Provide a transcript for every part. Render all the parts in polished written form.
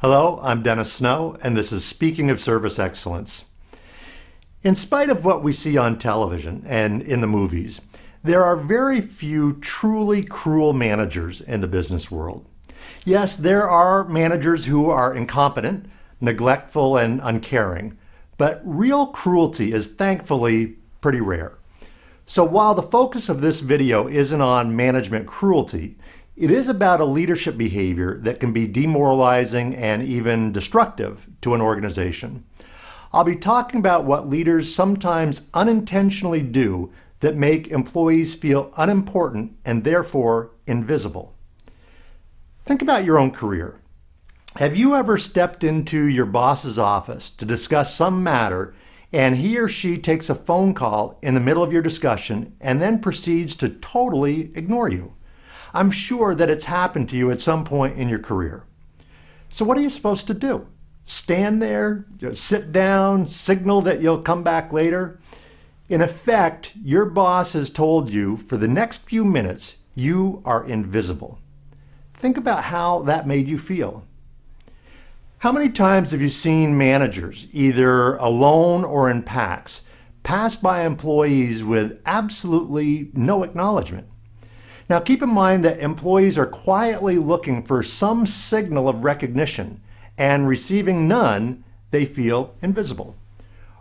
Hello, I'm Dennis Snow, and this is Speaking of Service Excellence. In spite of what we see on television and in the movies, there are very few truly cruel managers in the business world. Yes, there are managers who are incompetent, neglectful, and uncaring, but real cruelty is thankfully pretty rare. So while the focus of this video isn't on management cruelty, it is about a leadership behavior that can be demoralizing and even destructive to an organization. I'll be talking about what leaders sometimes unintentionally do that make employees feel unimportant and therefore invisible. Think about your own career. Have you ever stepped into your boss's office to discuss some matter and he or she takes a phone call in the middle of your discussion and then proceeds to totally ignore you? I'm sure that it's happened to you at some point in your career. So what are you supposed to do? Stand there, sit down, signal that you'll come back later? In effect, your boss has told you for the next few minutes you are invisible. Think about how that made you feel. How many times have you seen managers, either alone or in packs, pass by employees with absolutely no acknowledgement? Now keep in mind that employees are quietly looking for some signal of recognition, and receiving none, they feel invisible.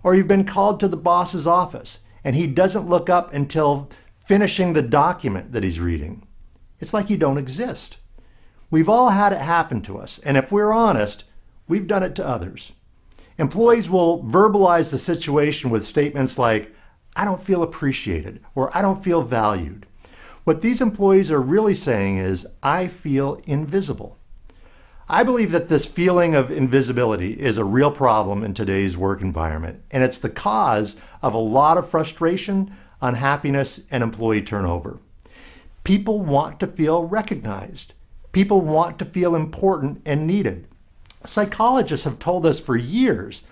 Or you've been called to the boss's office and he doesn't look up until finishing the document that he's reading. It's like you don't exist. We've all had it happen to us, and if we're honest, we've done it to others. Employees will verbalize the situation with statements like, "I don't feel appreciated," or "I don't feel valued." What these employees are really saying is, "I feel invisible." I believe that this feeling of invisibility is a real problem in today's work environment, and it's the cause of a lot of frustration, unhappiness, and employee turnover. People want to feel recognized. People want to feel important and needed. Psychologists have told us for years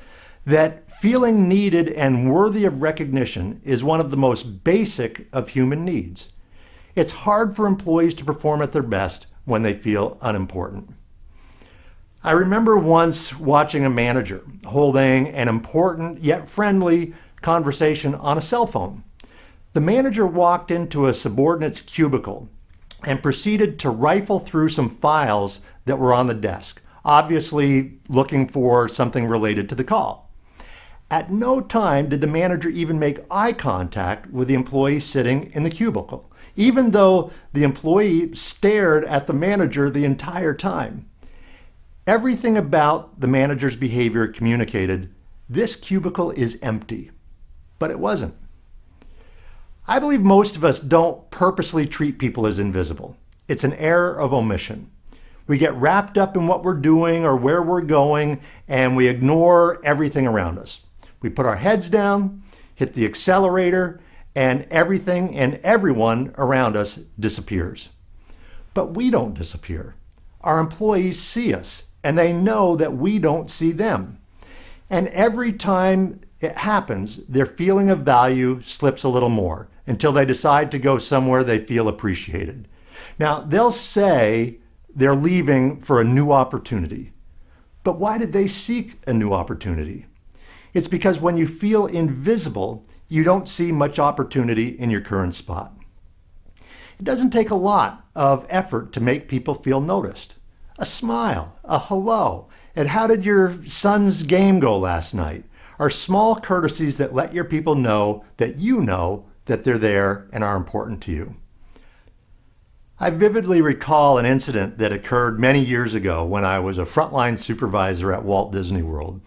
that feeling needed and worthy of recognition is one of the most basic of human needs. It's hard for employees to perform at their best when they feel unimportant. I remember once watching a manager holding an important yet friendly conversation on a cell phone. The manager walked into a subordinate's cubicle and proceeded to rifle through some files that were on the desk, obviously looking for something related to the call. At no time did the manager even make eye contact with the employee sitting in the cubicle, even though the employee stared at the manager the entire time. Everything about the manager's behavior communicated, this cubicle is empty. But it wasn't. I believe most of us don't purposely treat people as invisible. It's an error of omission. We get wrapped up in what we're doing or where we're going, and we ignore everything around us. We put our heads down, hit the accelerator, and everything and everyone around us disappears. But we don't disappear. Our employees see us, and they know that we don't see them. And every time it happens, their feeling of value slips a little more until they decide to go somewhere they feel appreciated. Now, they'll say they're leaving for a new opportunity. But why did they seek a new opportunity? It's because when you feel invisible, you don't see much opportunity in your current spot. It doesn't take a lot of effort to make people feel noticed. A smile, a hello, and "how did your son's game go last night?" are small courtesies that let your people know that they're there and are important to you. I vividly recall an incident that occurred many years ago when I was a frontline supervisor at Walt Disney World.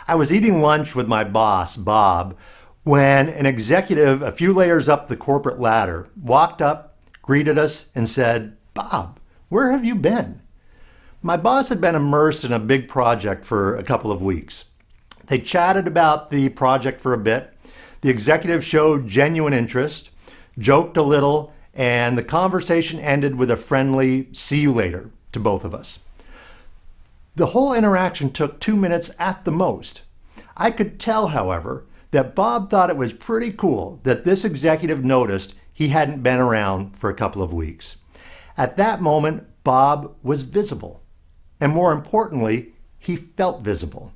I was eating lunch with my boss, Bob, when an executive a few layers up the corporate ladder walked up, greeted us, and said, "Bob, where have you been?" My boss had been immersed in a big project for a couple of weeks. They chatted about the project for a bit. The executive showed genuine interest, joked a little, and the conversation ended with a friendly "see you later" to both of us. The whole interaction took 2 minutes at the most. I could tell, however, that Bob thought it was pretty cool that this executive noticed he hadn't been around for a couple of weeks. At that moment, Bob was visible. And more importantly, he felt visible.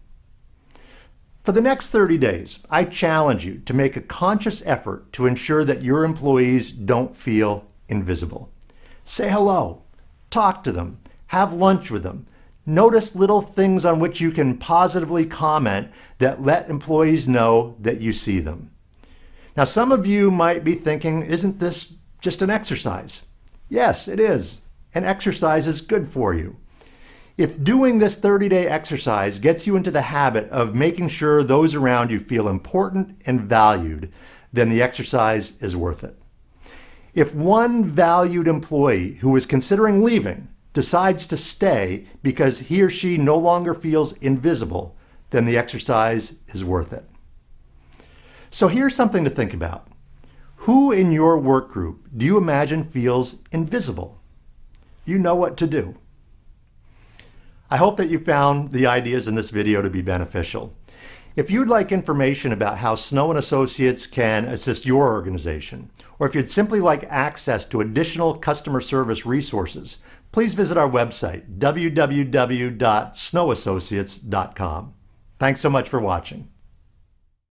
For the next 30 days, I challenge you to make a conscious effort to ensure that your employees don't feel invisible. Say hello, talk to them, have lunch with them. Notice little things on which you can positively comment that let employees know that you see them. Now, some of you might be thinking, isn't this just an exercise? Yes, it is. And exercise is good for you. If doing this 30-day exercise gets you into the habit of making sure those around you feel important and valued, then the exercise is worth it. If one valued employee who is considering leaving decides to stay because he or she no longer feels invisible, then the exercise is worth it. So here's something to think about. Who in your work group do you imagine feels invisible? You know what to do. I hope that you found the ideas in this video to be beneficial. If you'd like information about how Snow & Associates can assist your organization, or if you'd simply like access to additional customer service resources, please visit our website, www.snowassociates.com. Thanks so much for watching.